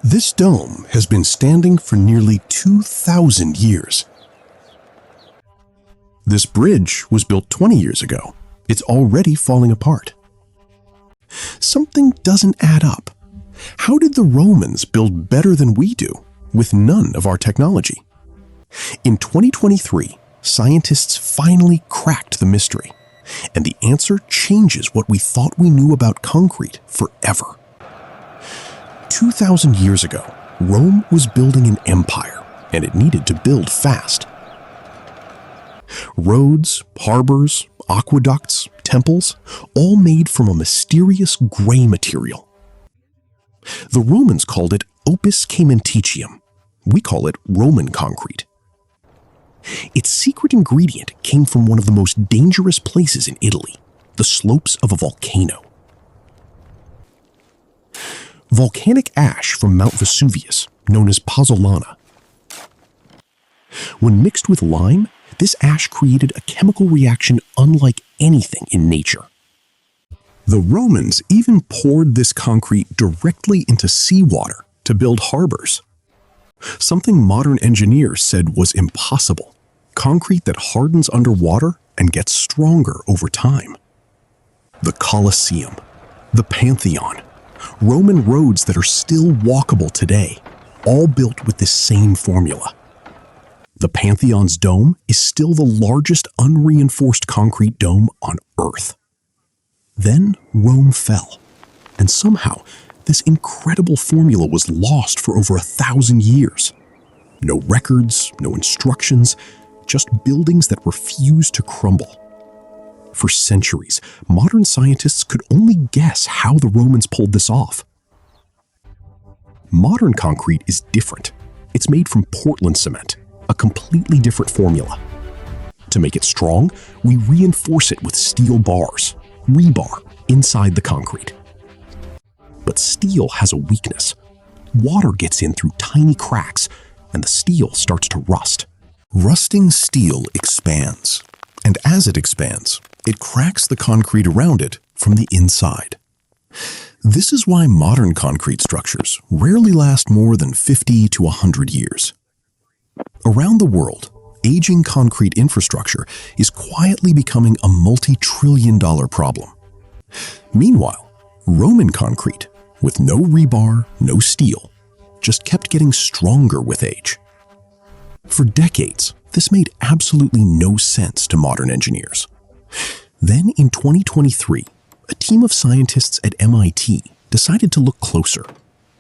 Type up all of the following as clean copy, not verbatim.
This dome has been standing for nearly 2,000 years. This bridge was built 20 years ago. It's already falling apart. Something doesn't add up. How did the Romans build better than we do, with none of our technology? In 2023, scientists finally cracked the mystery, and the answer changes what we thought we knew about concrete forever. 2,000 years ago, Rome was building an empire, and it needed to build fast. Roads, harbors, aqueducts, temples, all made from a mysterious gray material. The Romans called it Opus Caementicium. We call it Roman concrete. Its secret ingredient came from one of the most dangerous places in Italy, the slopes of a volcano. Volcanic ash from Mount Vesuvius, known as pozzolana. When mixed with lime, this ash created a chemical reaction unlike anything in nature. The Romans even poured this concrete directly into seawater to build harbors. Something modern engineers said was impossible. Concrete that hardens underwater and gets stronger over time. The Colosseum, the Pantheon, Roman roads that are still walkable today, all built with this same formula. The Pantheon's dome is still the largest unreinforced concrete dome on Earth. Then Rome fell, and somehow this incredible formula was lost for over 1,000 years. No records, no instructions, just buildings that refused to crumble. For centuries, modern scientists could only guess how the Romans pulled this off. Modern concrete is different. It's made from Portland cement, a completely different formula. To make it strong, we reinforce it with steel bars, rebar, inside the concrete. But steel has a weakness. Water gets in through tiny cracks, and the steel starts to rust. Rusting steel expands, and as it expands, it cracks the concrete around it from the inside. This is why modern concrete structures rarely last more than 50 to 100 years. Around the world, aging concrete infrastructure is quietly becoming a multi-trillion-dollar problem. Meanwhile, Roman concrete, with no rebar, no steel, just kept getting stronger with age. For decades, this made absolutely no sense to modern engineers. Then in 2023, a team of scientists at MIT decided to look closer,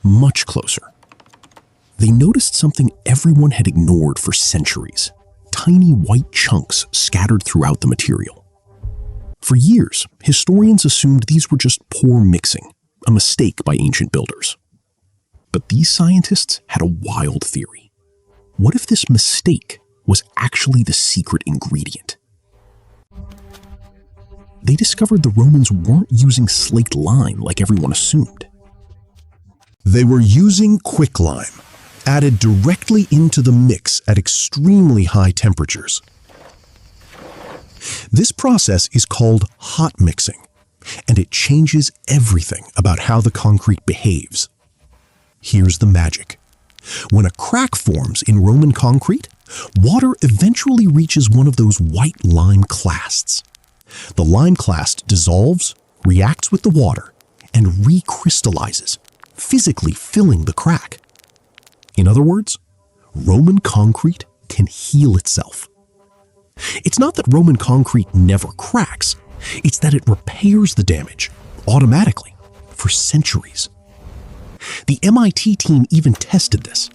much closer. They noticed something everyone had ignored for centuries: tiny white chunks scattered throughout the material. For years, historians assumed these were just poor mixing, a mistake by ancient builders. But these scientists had a wild theory. What if this mistake was actually the secret ingredient? They discovered the Romans weren't using slaked lime like everyone assumed. They were using quicklime, added directly into the mix at extremely high temperatures. This process is called hot mixing, and it changes everything about how the concrete behaves. Here's the magic. When a crack forms in Roman concrete, water eventually reaches one of those white lime clasts. The lime clast dissolves, reacts with the water, and recrystallizes, physically filling the crack. In other words, Roman concrete can heal itself. It's not that Roman concrete never cracks, it's that it repairs the damage automatically for centuries. The MIT team even tested this.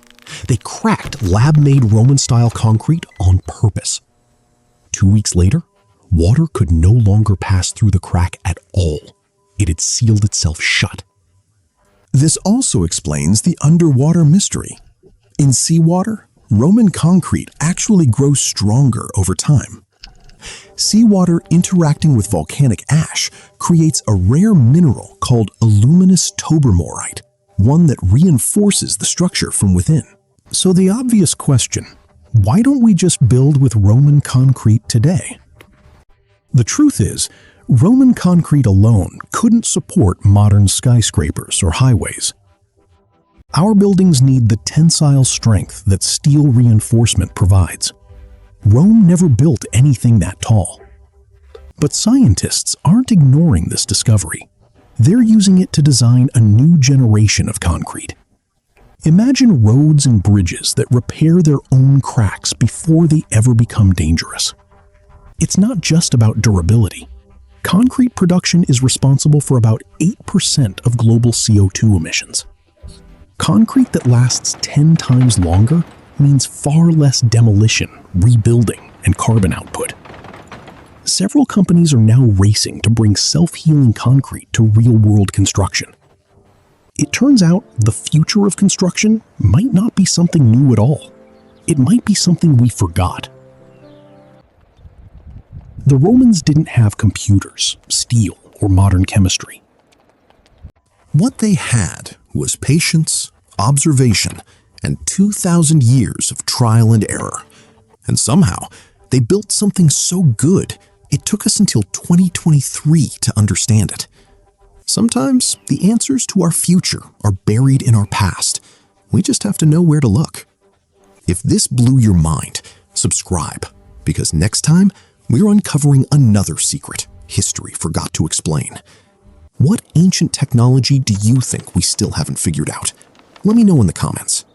They cracked lab-made Roman-style concrete on purpose. 2 weeks later, water could no longer pass through the crack at all. It had sealed itself shut. This also explains the underwater mystery. In seawater, Roman concrete actually grows stronger over time. Seawater interacting with volcanic ash creates a rare mineral called aluminous tobermorite, one that reinforces the structure from within. So the obvious question, why don't we just build with Roman concrete today? The truth is, Roman concrete alone couldn't support modern skyscrapers or highways. Our buildings need the tensile strength that steel reinforcement provides. Rome never built anything that tall. But scientists aren't ignoring this discovery. They're using it to design a new generation of concrete. Imagine roads and bridges that repair their own cracks before they ever become dangerous. It's not just about durability. Concrete production is responsible for about 8% of global CO2 emissions. Concrete that lasts 10 times longer means far less demolition, rebuilding, and carbon output. Several companies are now racing to bring self-healing concrete to real-world construction. It turns out the future of construction might not be something new at all. It might be something we forgot. The Romans didn't have computers, steel, or modern chemistry. What they had was patience, observation, and 2,000 years of trial and error. And somehow, they built something so good, it took us until 2023 to understand it. Sometimes, the answers to our future are buried in our past. We just have to know where to look. If this blew your mind, subscribe, because next time, we're uncovering another secret history forgot to explain. What ancient technology do you think we still haven't figured out? Let me know in the comments.